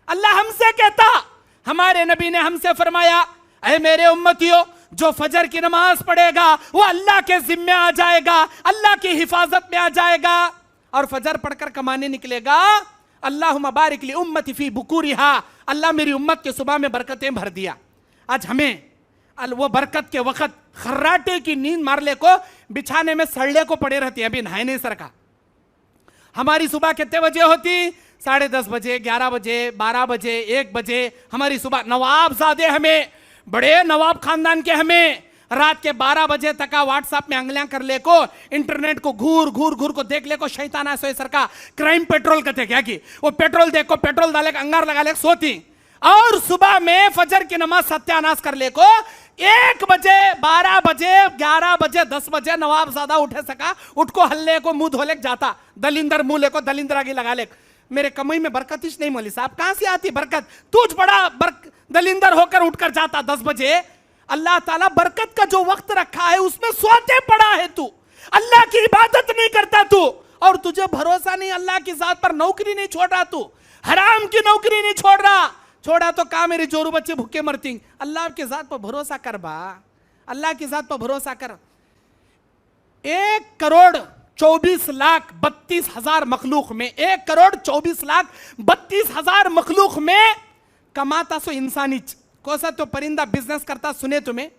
अल्लाह हमसे कहता, हमारे नबी ने हमसे फरमाया, ऐ मेरे उम्मतियों, जो फजर की नमाज पढ़ेगा वो अल्लाह के जिम्मे आ जाएगा, अल्लाह की हिफाजत में आ जाएगा। और फजर पढ़कर कमाने निकलेगा, अल्लाहुम्मा बारिक ली उम्मती फी बुकूरिहा, अल्लाह मेरी उम्मत के सुबह में बरकतें भर दिया। आज हमें वो बरकत के वक्त खर्राटे की नींद मारले को बिछाने में सड़ले को पड़े रहती है, अभी नहाए नहीं सर का। हमारी सुबह कितने बजे होती? 10:30 बजे, 11 बजे, 12 बजे, 1 बजे हमारी सुबह। नवाबजादे हमें, बड़े नवाब खानदान के हमें, रात के 12 बजे तक का व्हाट्सएप में अंगलियां कर ले को, इंटरनेट को घूर घूर घूर को देख ले को, शैताना सोए सर का क्राइम पेट्रोल कहते क्या कि वो पेट्रोल देखो, पेट्रोल डाले अंगार लगा ले सोती। और सुबह में फजर की नमाज सत्यानाश कर ले को 1 बजे, 12 बजे, 11 बजे, 10 बजे नवाबजादा उठे सका, उठ को हल्ले को मुंह धोले जाता, दलिंदर मुंह ले को दलिंदर आगे लगा ले। मेरे कमाई में बरकत नहीं मौली साहब, कहां से आती बरकत? तुझ बड़ा दलिंदर होकर उठकर जाता 10 बजे। अल्लाह ताला बरकत का जो वक्त रखा है उसमें सोते पड़ा है तू, अल्लाह की इबादत नहीं करता तू, और तुझे भरोसा नहीं अल्लाह की जात पर, नौकरी नहीं छोड़ रहा तू, हराम की नौकरी नहीं छोड़ रहा, छोड़ा तो कहा मेरे जोरू बच्चे भूखे मरती। अल्लाह की जात पर भरोसा कर बा, अल्लाह की जात पर भरोसा कर। 1,24,32,000 मखलूक में, 1,24,32,000 मखलूक में कमाता सो इंसानी कोसा तो परिंदा बिजनेस करता सुने तुम्हें?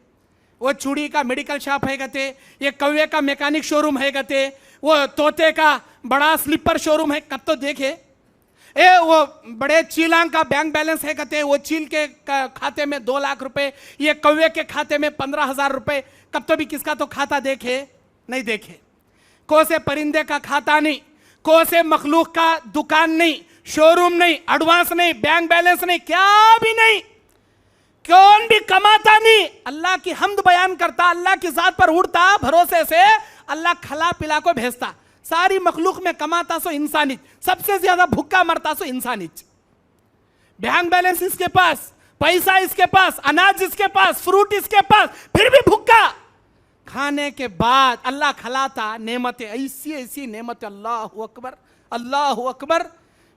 वो चूड़ी का मेडिकल शॉप है गते, ये कौवे का मैकेनिक शोरूम है गते, वो तोते का बड़ा स्लीपर शोरूम है, कब तो देखे। वो बड़े चीलांग का बैंक बैलेंस है कहते, वो चील के खाते में 2 लाख रुपए, ये कौवे के खाते में 15,000 रुपए, कब तो भी किसका तो खाता देखे नहीं देखे। को से परिंदे का खाता नहीं, को से मखलूक का दुकान नहीं, शोरूम नहीं, एडवांस नहीं, बैंक बैलेंस नहीं, क्या भी नहीं, कौन भी कमाता नहीं, अल्लाह की हम्द बयान करता, अल्लाह की जात पर उड़ता, भरोसे से अल्लाह खला पिला को भेजता। सारी मखलूक में कमाता सो इंसानी, सबसे ज्यादा भूखा मरता सो इंसानी। बैंक बैलेंस इसके पास, पैसा इसके पास, अनाज इसके पास, फ्रूट इसके पास, फिर भी भूखा। खाने के बाद अल्लाह खलाता, नेमतें ऐसी ऐसी नेमतें, अल्लाह अकबर, अल्लाह अकबर।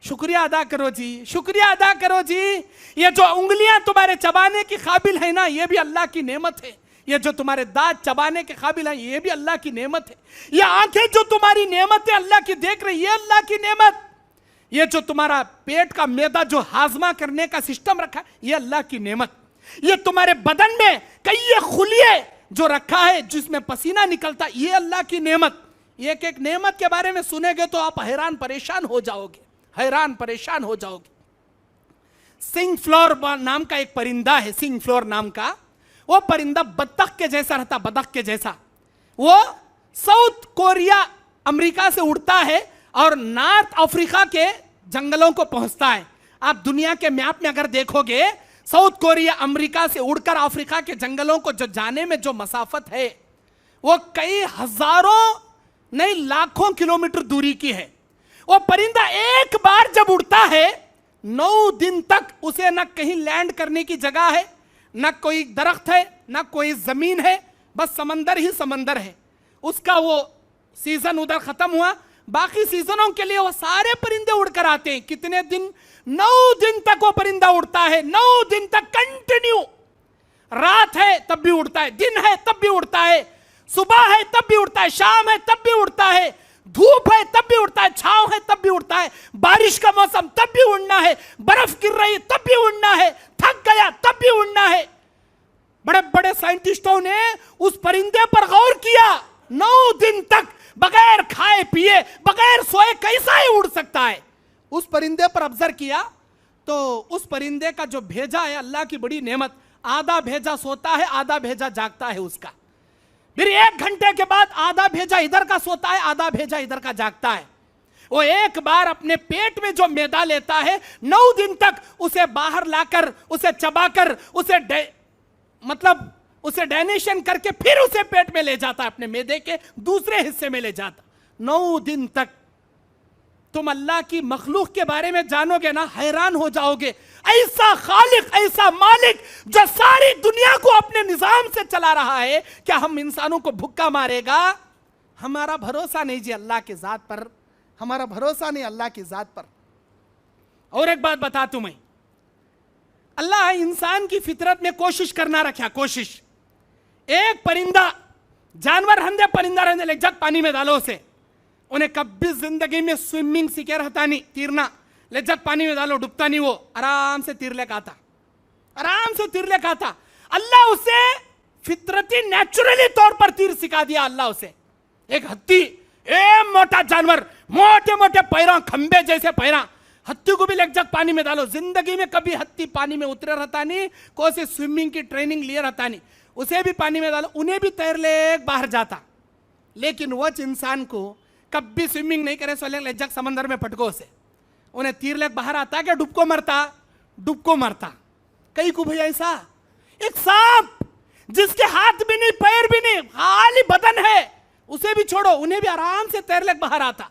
शुक्रिया अदा करो जी, शुक्रिया अदा करो जी। ये जो उंगलियां तुम्हारे चबाने की काबिल है ना, ये भी अल्लाह की नेमत है। ये जो तुम्हारे दांत चबाने के काबिल है, ये भी अल्लाह की नेमत है। ये आंखें जो तुम्हारी नेमत है अल्लाह की देख रही, ये अल्लाह की नेमत। ये जो तुम्हारा पेट का मैदा जो हाजमा करने का सिस्टम रखा, ये अल्लाह की नेमत। ये तुम्हारे बदन में कई खुलिये जो रखा है जिसमें पसीना निकलता, ये अल्लाह की नेमत। एक एक नेमत के बारे में सुनेंगे तो आप हैरान परेशान हो जाओगे, हैरान परेशान हो जाओगे। सिंग फ्लोर नाम का एक परिंदा है, सिंग फ्लोर नाम का। वो परिंदा बतख के जैसा रहता, बतख के जैसा। वो साउथ कोरिया अमेरिका से उड़ता है और नॉर्थ अफ्रीका के जंगलों को पहुंचता है। आप दुनिया के मैप में अगर देखोगे, साउथ कोरिया अमेरिका से उड़कर अफ्रीका के जंगलों को जो जाने में जो मसाफत है, वो कई हजारों नहीं लाखों किलोमीटर दूरी की है। वो परिंदा एक बार जब उड़ता है, 9 दिन तक उसे न कहीं लैंड करने की जगह है, न कोई दरख्त है, न कोई जमीन है, बस समंदर ही समंदर है। उसका वो सीजन उधर खत्म हुआ, बाकी सीजनों के लिए वो सारे परिंदे उड़कर आते हैं। कितने दिन? 9 दिन तक वो परिंदा उड़ता है, 9 दिन तक कंटिन्यू। रात है तब भी उड़ता है, दिन है तब भी उड़ता है, सुबह है तब भी उड़ता है, शाम है तब भी उड़ता है, धूप है तब भी उड़ता है, छांव है तब भी उड़ता है, बारिश का मौसम तब भी उड़ना है, बर्फ गिर रही तब भी उड़ना है, थक गया तब भी उड़ना है। बड़े बड़े साइंटिस्टों ने उस परिंदे पर गौर किया, 9 दिन तक बगैर खाए पिए, बगैर सोए कैसा ही उड़ सकता है। उस परिंदे पर ऑब्जर्व किया तो उस परिंदे का जो भेजा है अल्लाह की बड़ी नेमत। आधा भेजा सोता है, आधा भेजा जागता है उसका। फिर 1 घंटे के बाद आधा भेजा इधर का सोता है, आधा भेजा इधर का जागता है। वो एक बार अपने पेट में जो मैदा लेता है, 9 दिन तक उसे बाहर लाकर, उसे चबाकर, उसे डाइजेशन करके फिर उसे पेट में ले जाता है, अपने मैदे के दूसरे हिस्से में ले जाता। 9 दिन तक। तुम अल्लाह की मखलूक के बारे में जानोगे ना, हैरान हो जाओगे। ऐसा खालिक, ऐसा मालिक जो सारी दुनिया को अपने निजाम से चला रहा है, क्या हम इंसानों को भूखा मारेगा? हमारा भरोसा नहीं जी अल्लाह की जात पर, हमारा भरोसा नहीं अल्लाह की जात पर। और एक बात बता तुम्हें, अल्लाह इंसान की फितरत में कोशिश करना रखा, कोशिश। एक परिंदा, जानवर हंदे परिंदा रहने ले, जग पानी में डालो उसे, उन्हें कभी जिंदगी में स्विमिंग सीखे रहता नहीं, तीरना, ले जग पानी में डालो, डूबता नहीं, वो आराम से तीर ले खाता, आराम से तीर ले खाता। अल्लाह उसे फितरती नेचुरली तौर पर तीर सिखा दिया अल्लाह उसे। एक हत्ती, मोटा जानवर, मोटे मोटे पैरों, खंबे जैसे पैरा, हत्ती को भी ले जग पानी में डालो, जिंदगी में कभी हत्ती पानी में उतरे रहता नहीं, कोई से स्विमिंग की ट्रेनिंग लिए रहता नहीं, उसे भी पानी में डालो, उन्हें भी तैर ले बाहर जाता। लेकिन वो इंसान को कभी स्विमिंग नहीं करे, सो ले जग समंदर में पटको उसे, उन्हें तीर ले बाहर आता क्या डुबको मरता, डुबको मरता। कई को भैया ऐसा एक सांप जिसके हाथ भी नहीं पैर भी नहीं खाली बदन है, उसे भी छोड़ो, उन्हें भी आराम से तैर ले बाहर आता।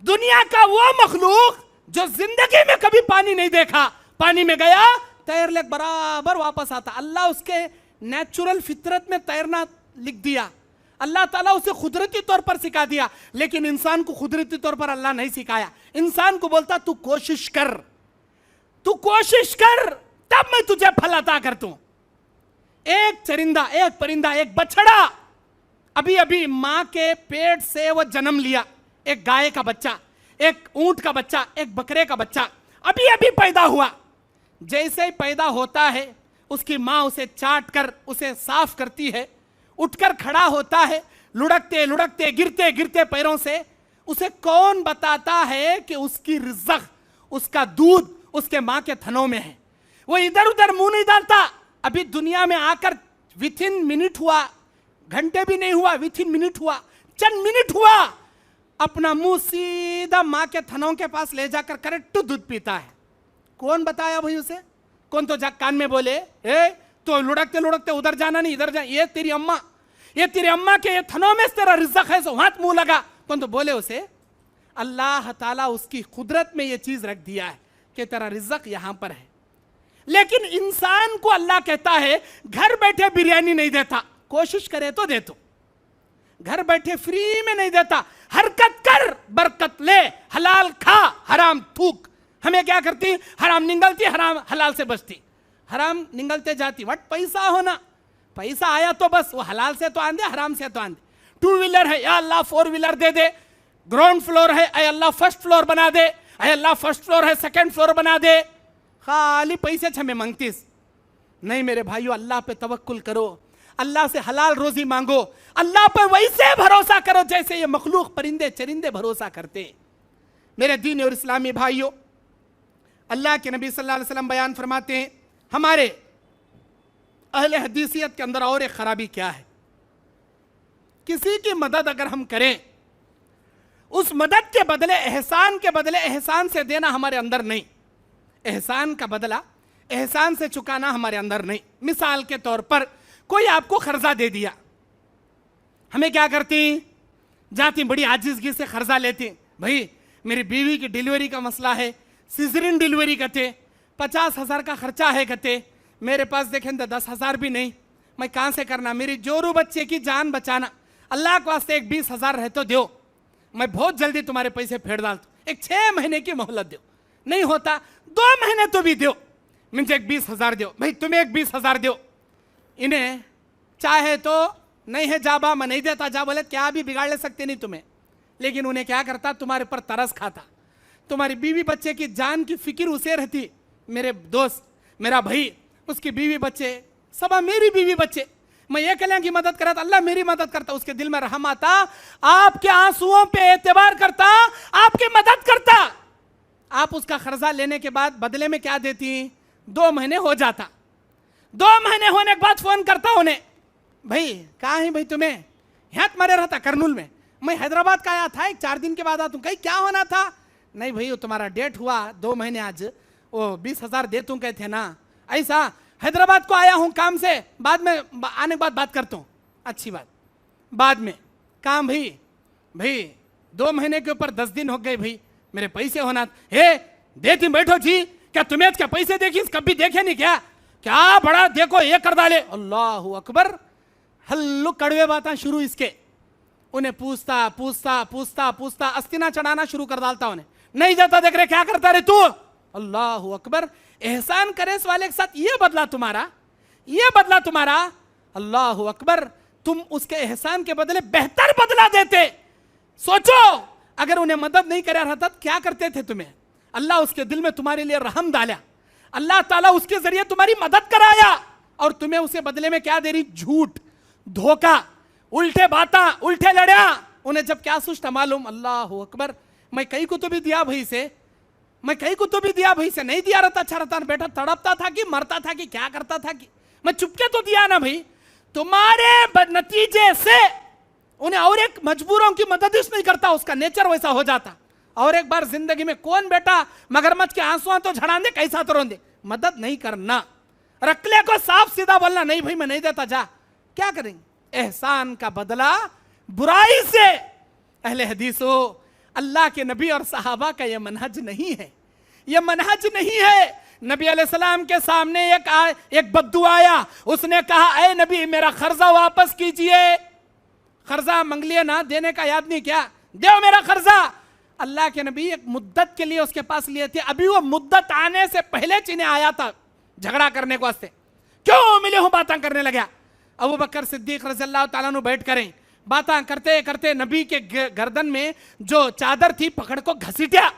दुनिया का वो मखलूक जो जिंदगी में कभी पानी नहीं देखा, पानी में गया तैर ले बराबर वापस आता। अल्लाह उसके नेचुरल फितरत में तैरना लिख दिया, अल्लाह ताला उसे कुदरती तौर पर सिखा दिया। लेकिन इंसान को कुदरती तौर पर अल्लाह नहीं सिखाया, इंसान को बोलता तू कोशिश कर, तू कोशिश कर, तब मैं तुझे फल अता करता हूं। एक चरिंदा, एक परिंदा, एक बछड़ा अभी अभी मां के पेट से वो जन्म लिया, एक गाय का बच्चा, एक ऊंट का बच्चा, एक बकरे का बच्चा अभी अभी पैदा हुआ। जैसे ही पैदा होता है उसकी मां उसे चाट कर उसे साफ करती है, उठकर खड़ा होता है, लुढ़कते लुढ़कते गिरते गिरते पैरों से। उसे कौन बताता है कि उसकी रिज़्क़, उसका दूध उसके मां के थनों में है। वो इधर उधर मुंह नहीं डालता। अभी दुनिया में आकर विथिन मिनट हुआ, घंटे भी नहीं हुआ, विथिन मिनट हुआ, चंद मिनट हुआ, अपना मुंह सीधा मां के थनों के पास ले जाकर करेक्ट दूध पीता है। कौन बताया भाई उसे? कौन तो जाग कान में बोले तो लुढ़कते लुढ़कते उधर जाना नहीं इधर जा, ये तेरी अम्मा, ये तेरी अम्मा के ये थनों में तेरा रिज़्क़ है, सो हाथ मुंह लगा। कौन तो बोले उसे? अल्लाह ताला उसकी कुदरत में ये चीज रख दिया है कि तेरा रिज़्क़ यहां पर है। लेकिन इंसान को अल्लाह कहता है घर बैठे बिरयानी नहीं देता, कोशिश करे तो दे, तो घर बैठे फ्री में नहीं देता। हरकत कर, बरकत ले, हलाल खा, हराम थूक। हमें क्या करती? हराम निगलती, हराम हलाल से बचती, हराम निगलते जाती। वट पैसा होना, पैसा आया तो बस वो हलाल से तो आंदे, हराम से तो आंदे। टू व्हीलर है, या अल्लाह फोर व्हीलर दे दे। ग्राउंड फ्लोर है, अय अल्लाह फर्स्ट फ्लोर बना दे, अय अल्लाह फर्स्ट फ्लोर है सेकंड फ्लोर बना दे। खाली पैसे छमे मांगतीस नहीं मेरे भाइयों, अल्लाह पे तवक्कुल करो, अल्लाह से हलाल रोजी मांगो, अल्लाह पर वैसे भरोसा करो जैसे ये मखलूक परिंदे चरिंदे भरोसा करते। मेरे दीन और इस्लामी भाइयों, अल्लाह के नबी सल्लल्लाहु अलैहि वसल्लम बयान फरमाते हैं, हमारे अहले हदीसियत के अंदर और एक खराबी क्या है? किसी की मदद अगर हम करें, उस मदद के बदले एहसान के बदले एहसान से देना हमारे अंदर नहीं, एहसान का बदला एहसान से चुकाना हमारे अंदर नहीं। मिसाल के तौर पर कोई आपको कर्जा दे दिया, हमें क्या करती? जाती बड़ी आजिज़गी से कर्जा लेती, भाई मेरी बीवी की डिलीवरी का मसला है, सीजरिन डिलीवरी करते, 50,000 का खर्चा है कहते, मेरे पास देखें तो 10,000 भी नहीं, मैं कहाँ से करना? मेरी जोरू बच्चे की जान बचाना, अल्लाह के वास्ते एक 20,000 रहे तो दो, मैं बहुत जल्दी तुम्हारे पैसे फेर डाल दूँ, एक 6 महीने की मोहलत दो। नहीं होता 2 महीने तो भी दो, मुझे एक 20,000 दो, भाई तुम्हें एक 20,000 दो। इन्हें चाहे तो नहीं है जाबा, मैं नहीं देता, जा बोले क्या भी बिगाड़ ले सकते नहीं तुम्हें। लेकिन उन्हें क्या करता? तुम्हारे पर तरस खाता, तुम्हारी बीवी बच्चे की जान की फिक्र उसे रहती। मेरे दोस्त, मेरा भाई, उसकी बीवी बच्चे सब मेरी बीवी बच्चे, मैं ये कल्याण की मदद करा तो अल्लाह मेरी मदद करता, उसके दिल में रहम आता, आपके आंसुओं पे एतबार करता, आपकी मदद करता। आप उसका कर्जा लेने के बाद बदले में क्या देती? 2 महीने हो जाता, 2 महीने होने के बाद फोन करता उन्हें, भाई कहाँ है भाई तुम्हें? यहाँ तुम्हारे रहता करनूल में, मैं हैदराबाद का आया था, एक 4 दिन के बाद आता हूँ। कहीं क्या होना था? नहीं भाई वो तुम्हारा डेट हुआ 2 महीने, आज वो 20,000 दे तुम कहते ना, ऐसा हैदराबाद को आया हूँ काम से, बाद में आने के बाद बात करता हूँ। अच्छी बात, बाद में काम भाई 2 महीने के ऊपर 10 दिन हो गए, भाई मेरे पैसे होना। हे देती बैठो जी, क्या तुम्हें क्या पैसे देखी? कभी देखे नहीं क्या? क्या बड़ा देखो ये कर डाले, अल्लाह अकबर। हल्लू कड़वे बातें शुरू इसके, उन्हें पूछता पूछता पूछता पूछता अस्तिना चढ़ाना शुरू कर डालता उन्हें। नहीं जाता, देख रहे क्या करता रे तू? अल्लाह अकबर, एहसान करे वाले के साथ ये बदला तुम्हारा, ये बदला तुम्हारा, अल्लाह अकबर, तुम उसके एहसान के बदले बेहतर बदला देते। सोचो अगर उन्हें मदद नहीं करा रहता तो क्या करते थे तुम्हें। अल्लाह उसके दिल में तुम्हारे लिए रहम डाला, अल्लाह ताला उसके जरिए तुम्हारी मदद कराया, और तुम्हें उसे बदले में क्या दे रही, झूठ, धोखा, उल्टे बाता, उल्टे लड़िया। उन्हें जब क्या सोचता मालूम, अल्लाह अकबर, मैं कई को तो भी दिया भाई से, मैं कई को तो भी दिया भाई से, नहीं दिया रहता अच्छा रहता ना, बेटा तड़पता था कि मरता था कि क्या करता था कि मैं चुपके तो दिया ना भाई। तुम्हारे नतीजे से उन्हें और एक मजबूरों की मदद नहीं करता, उसका नेचर वैसा हो जाता। और एक बार जिंदगी में कौन बेटा मगरमच्छ के आंसुओं तो झड़ा दे, कैसा तो रोंदे, मदद नहीं करना, रखले को साफ सीधा बोलना, नहीं भाई मैं नहीं देता, जा। क्या करेंगे, एहसान का बदला बुराई से। अहले हदीसो, अल्लाह के नबी और सहाबा का यह मनहज नहीं है, यह मनहज नहीं है। नबी अलैहिस्सलाम के सामने एक बद्दुआ आया, उसने कहा ऐ नबी मेरा कर्जा वापस कीजिए। कर्जा मंग लिया ना, देने का याद नहीं क्या, दो मेरा कर्जा। अल्लाह के नबी एक मुद्दत के लिए उसके पास लिए थे, अभी वो मुद्दत आने से पहले चीने आया था झगड़ा करने को वास्ते, क्यों मिले हूं बातें करने लगा। अबू बकर सिद्दीक रज़ियल्लाहु ताला अन्हु बैठ करें, बातें करते करते नबी के गर्दन में जो चादर थी पकड़ को घसीटा,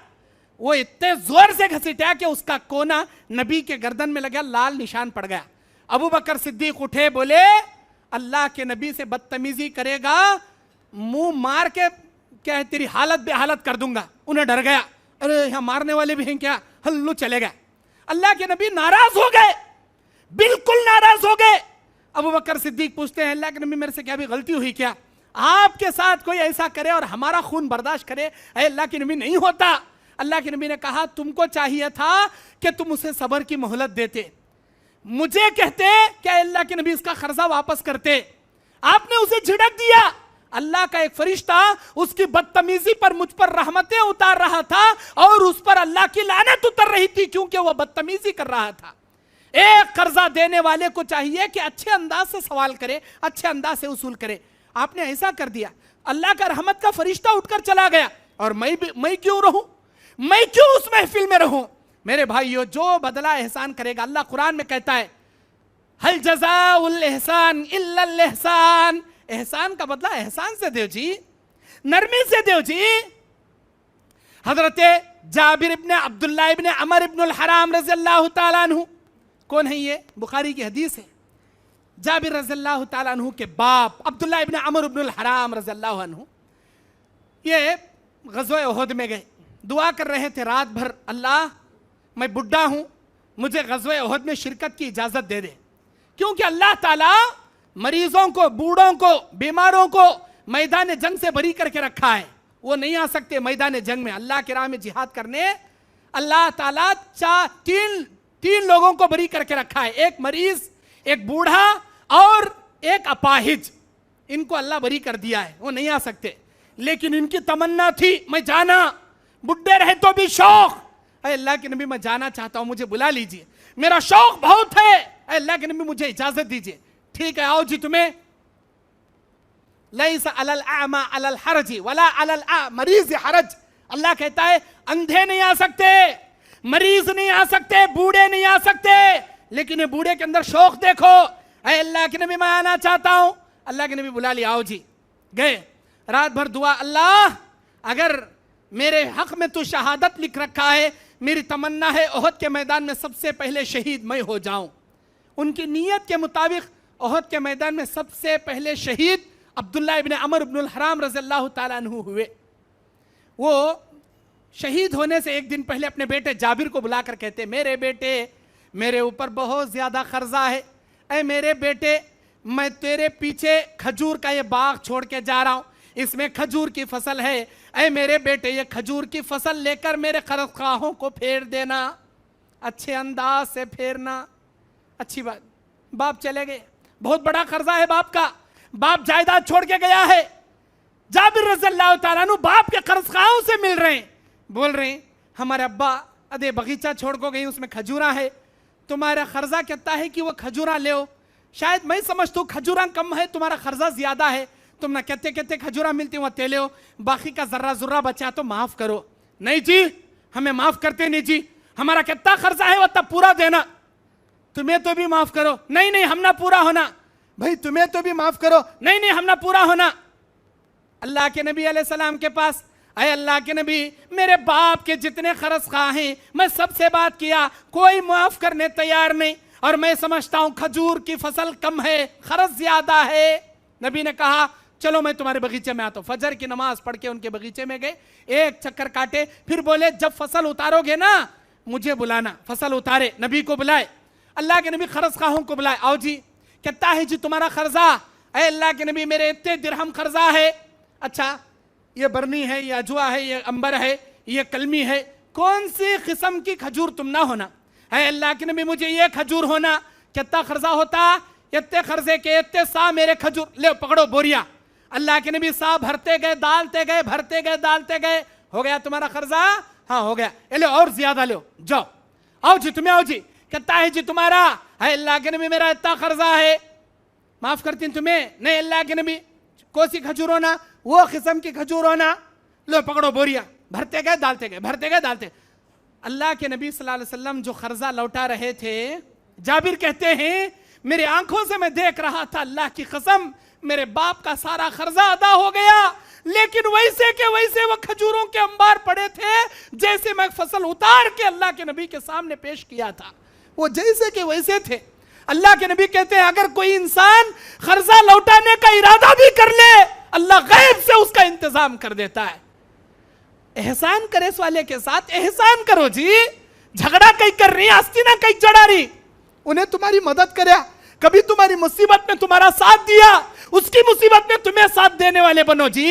वो इतने जोर से घसीटा कि उसका कोना नबी के गर्दन में लगा, लाल निशान पड़ गया। अबू बकर सिद्दीक उठे, बोले अल्लाह के नबी से बदतमीजी करेगा मुंह मार के क्या है तेरी हालत बेहालत कर दूंगा। उन्हें डर गया, अरे यहां मारने वाले भी हैं क्या, हल्लू चले गए। अल्लाह के नबी नाराज हो गए, बिल्कुल नाराज हो गए। अबू बकर सिद्दीक पूछते हैं अल्लाह के नबी मेरे से क्या भी गलती हुई क्या, आपके साथ कोई ऐसा करे और हमारा खून बर्दाश्त करे, अल्लाह के नबी नहीं होता। अल्लाह के नबी ने कहा तुमको चाहिए था कि तुम उसे सब्र की मोहलत देते, मुझे कहते क्या अल्लाह के नबी इसका कर्जा वापस करते, आपने उसे झिड़क दिया। अल्लाह का एक फरिश्ता उसकी बदतमीजी पर मुझ पर रहमतें उतार रहा था और उस पर अल्लाह की लानत उतर रही थी क्योंकि वह बदतमीजी कर रहा था। एक कर्जा देने वाले को चाहिए कि अच्छे अंदाज से सवाल करे, अच्छे अंदाज से उसूल करे। आपने ऐसा कर दिया, अल्लाह का रहमत का फरिश्ता उठकर चला गया और मैं क्यों रहूं, मैं क्यों उस महफिल में रहूं। मेरे भाइयों, जो बदला एहसान करेगा, अल्लाह कुरान में कहता है हल जज़ाउल एहसान इल्लल एहसान, एहसान का बदला एहसान से दो जी, नरमी से दो जी। हजरत जाबिर इब्ने अब्दुल्लाह इब्ने अमर इब्नुल हराम रज़ियल्लाहु ताला अन्हु, कौन है ये, बुखारी की हदीस है। जाबिर रज़ियल्लाहु ताला अन्हु के बाप अब्दुल्लाह इब्ने अमर इब्नुल हराम रज़ियल्लाहु अन्हु ये ग़ज़वा उहद में गए, दुआ कर रहे थे रात भर, अल्लाह मैं बुढ़ा हूं, मुझे ग़ज़वा उहद में शिरकत की इजाजत दे दे, क्योंकि अल्लाह ताला मरीजों को, बूढ़ों को, बीमारों को मैदान जंग से बरी करके रखा है, वो नहीं आ सकते मैदान जंग में अल्लाह के राह में जिहाद करने। अल्लाह ताला तीन लोगों को बरी करके रखा है, एक मरीज, एक बूढ़ा और एक अपाहिज, इनको अल्लाह बरी कर दिया है, वो नहीं आ सकते। लेकिन इनकी तमन्ना थी मैं जाना, बुढ़े रहे तो भी शौक, अल्लाह के नबी मैं जाना चाहता हूं, मुझे बुला लीजिए, मेरा शौक बहुत है, अल्लाह के नबी मुझे इजाजत दीजिए। ठीक है आओ जी, तुम्हें लैसा अलल आमा अलल हरजी वला अलल मरीज हरज, अल्लाह कहता है अंधे नहीं आ सकते, मरीज नहीं आ सकते, बूढ़े नहीं आ सकते, लेकिन ये बूढ़े के अंदर शौक देखो, अल्लाह के नबी मैं आना चाहता हूं। अल्लाह के नबी बुला लिया, आओ जी, गए, रात भर दुआ, अल्लाह अगर मेरे हक में तो शहादत लिख रखा है, मेरी तमन्ना है ओहद के मैदान में सबसे पहले शहीद मैं हो जाऊं। उनकी नीयत के मुताबिक ओहद के मैदान में सबसे पहले शहीद अब्दुल्ला इब्ने अमर इब्नुल हराम रज़ियल्लाहु ताला अन्हु हुए। वो शहीद होने से एक दिन पहले अपने बेटे जाबिर को बुलाकर कहते, मेरे बेटे मेरे ऊपर बहुत ज्यादा कर्जा है, ऐ मेरे बेटे मैं तेरे पीछे खजूर का ये बाग छोड़ के जा रहा हूं, इसमें खजूर की फसल है, ऐ मेरे बेटे ये खजूर की फसल लेकर मेरे कर्जखाहों को फेर देना, अच्छे अंदाज से फेरना। अच्छी बात, बाप चले गए, बहुत बड़ा कर्जा है बाप का, बाप जायदाद छोड़ के गया है। जाबिर रज़ियल्लाहु ताला अन्हु बाप के कर्जखाहों से मिल रहे हैं, बोल रहे हैं हमारे अब्बा अदे बगीचा छोड़ को गई, उसमें खजूरा है, तुम्हारा कर्जा कहता है कि वो खजूरा ले, शायद मैं समझता हूँ खजूरा कम है, तुम्हारा कर्जा ज्यादा है, तुम ना कहते कहते खजूरा मिलती वहां तेले हो, बाकी का जर्रा जुर्रा बचा तो माफ करो। नहीं जी, हमें माफ करते नहीं जी, हमारा कितना खर्चा है वो तब पूरा देना, तुम्हें तो भी माफ करो, नहीं नहीं हम ना पूरा होना, भाई तुम्हें तो भी माफ करो, नहीं नहीं हम ना पूरा होना। अल्लाह के नबी अलैहिस्सलाम के पास, अरे अल्लाह के नबी मेरे बाप के जितने खर्च खा हैं मैं सबसे बात किया, कोई माफ करने तैयार नहीं, और मैं समझता हूं खजूर की फसल कम है, खर्च ज्यादा है। नबी ने कहा चलो मैं तुम्हारे बगीचे में आता हूं। फजर की नमाज पढ़ के उनके बगीचे में गए, एक चक्कर काटे, फिर बोले जब फसल उतारोगे ना मुझे बुलाना। फसल उतारे, नबी को बुलाए, अल्लाह के नबी खर्च खाहों को बुलाए, आओ जी कितना है जी तुम्हारा कर्जा? अरे अल्लाह के नबी मेरे इतने दिरहम कर्जा है। अच्छा ये बरनी है, ये अजवा है, ये अंबर है, ये कलमी है, कौन सी किस्म की खजूर तुम ना होना? है अल्लाह के नबी मुझे ये खजूर होना। कितना खर्जा होता? इतने खर्जे के इतने सा मेरे खजूर, ले पकड़ो बोरिया। अल्लाह के नबी साहब भरते गए, डालते गए, भरते गए, डालते गए, हो गया तुम्हारा खर्जा? हाँ हो गया, लो और ज्यादा लो, जाओ आओ जी तुम्हें, आओ जी कितना है जी तुम्हारा? है अल्लाह के नबी मेरा इतना खर्जा है, माफ करती तुम्हें? नहीं अल्लाह के नबी कौन सी खजूर होना? वो किस्म की खजूर होना, लो पकड़ो बोरिया, भरते गए, डालते गए, भरते गए, डालते। अल्लाह के नबी सल्लल्लाहु अलैहि वसल्लम जो खर्जा लौटा रहे थे, जाबिर कहते हैं मेरे आंखों से मैं देख रहा था, अल्लाह की कसम मेरे बाप का सारा खर्जा अदा हो गया, लेकिन वैसे के वैसे वो खजूरों के अंबार पड़े थे जैसे मैं फसल उतार के अल्लाह के नबी के सामने पेश किया था, वो जैसे के वैसे थे। अल्लाह के नबी कहते हैं अगर कोई इंसान खर्जा लौटाने का इरादा भी कर ले, अल्लाह गैब से उसका इंतजाम कर देता है। एहसान करे इस वाले के साथ, एहसान करो जी, झगड़ा कहीं कर रही, आस्ती ना कहीं चढ़ा रही, उन्हें तुम्हारी मदद करे, कभी तुम्हारी मुसीबत में तुम्हारा साथ दिया, उसकी मुसीबत में तुम्हें साथ देने वाले बनो जी।